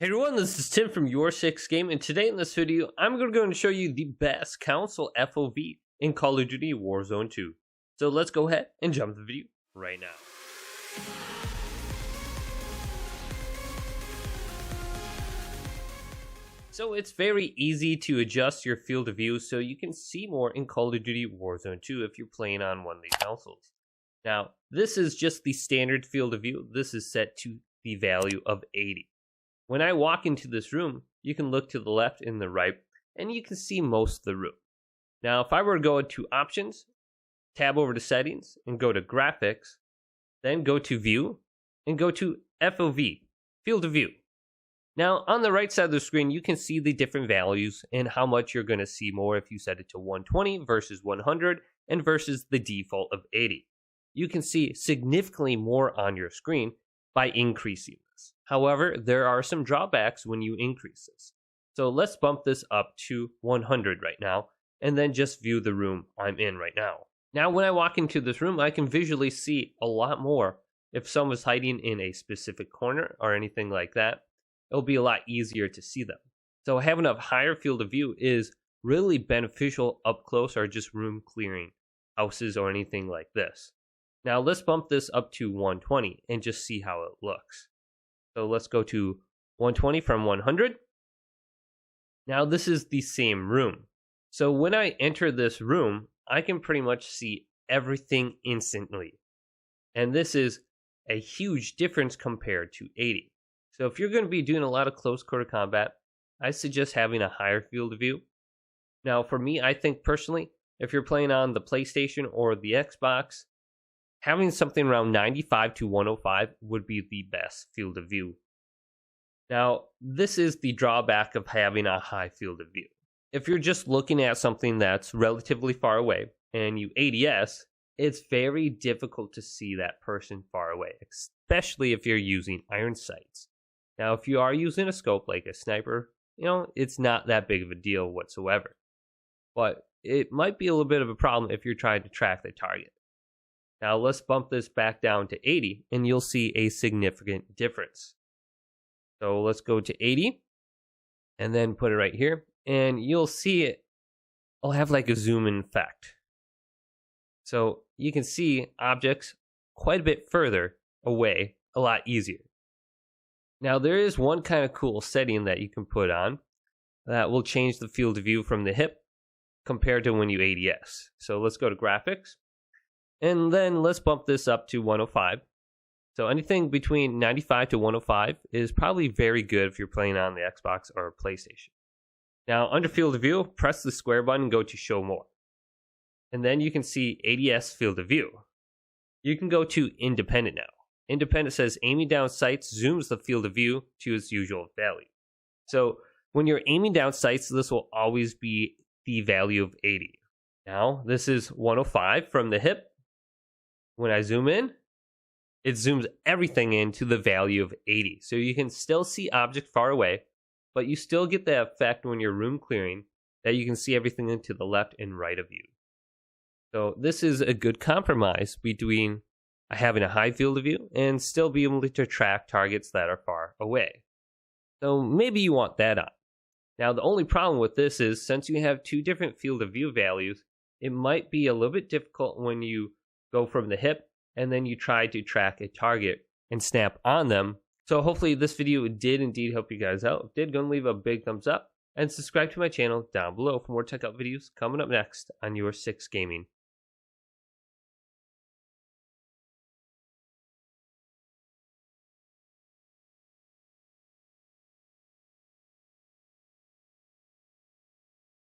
Hey everyone, this is Tim from YourSixGaming, and today in this video, I'm going to show you the best console FOV in Call of Duty Warzone 2. So let's go ahead and jump the video right now. So it's very easy to adjust your field of view so you can see more in Call of Duty Warzone 2 if you're playing on one of these consoles. Now, this is just the standard field of view. This is set to the value of 80. When I walk into this room, you can look to the left and the right, and you can see most of the room. Now, if I were to go to Options, tab over to Settings, and go to Graphics, then go to View, and go to FOV, Field of View. Now, on the right side of the screen, you can see the different values and how much you're going to see more if you set it to 120 versus 100 and versus the default of 80. You can see significantly more on your screen by increasing this. However, there are some drawbacks when you increase this. So let's bump this up to 100 right now, and then just view the room I'm in right now. Now, when I walk into this room, I can visually see a lot more. If someone's hiding in a specific corner or anything like that, it'll be a lot easier to see them. So having a higher field of view is really beneficial up close or just room clearing houses or anything like this. Now let's bump this up to 120 and just see how it looks. So let's go to 120 from 100. Now this is the same room. So when I enter this room, I can pretty much see everything instantly. And this is a huge difference compared to 80. So if you're going to be doing a lot of close quarter combat, I suggest having a higher field of view. Now for me, I think personally, if you're playing on the PlayStation or the Xbox, having something around 95 to 105 would be the best field of view. Now, this is the drawback of having a high field of view. If you're just looking at something that's relatively far away and you ADS, it's very difficult to see that person far away, especially if you're using iron sights. Now, if you are using a scope like a sniper, it's not that big of a deal whatsoever. But it might be a little bit of a problem if you're trying to track the target. Now let's bump this back down to 80 and you'll see a significant difference. So let's go to 80 and then put it right here and you'll see it. I'll have like a zoom in effect. So you can see objects quite a bit further away a lot easier. Now there is one kind of cool setting that you can put on that will change the field of view from the hip compared to when you ADS. So let's go to Graphics. And then let's bump this up to 105. So anything between 95 to 105 is probably very good if you're playing on the Xbox or PlayStation. Now under field of view, press the square button and go to show more. And then you can see ADS field of view. You can go to independent now. Independent says aiming down sights zooms the field of view to its usual value. So when you're aiming down sights, this will always be the value of 80. Now this is 105 from the hip. When I zoom in, it zooms everything into the value of 80. So you can still see objects far away, but you still get the effect when you're room clearing that you can see everything into the left and right of you. So this is a good compromise between having a high field of view and still being able to track targets that are far away. So maybe you want that on. Now the only problem with this is since you have two different field of view values, it might be a little bit difficult when you go from the hip and then you try to track a target and snap on them. So hopefully this video did indeed help you guys out. If it did, go and leave a big thumbs up and subscribe to my channel down below for more tech up videos coming up next on YourSixGaming.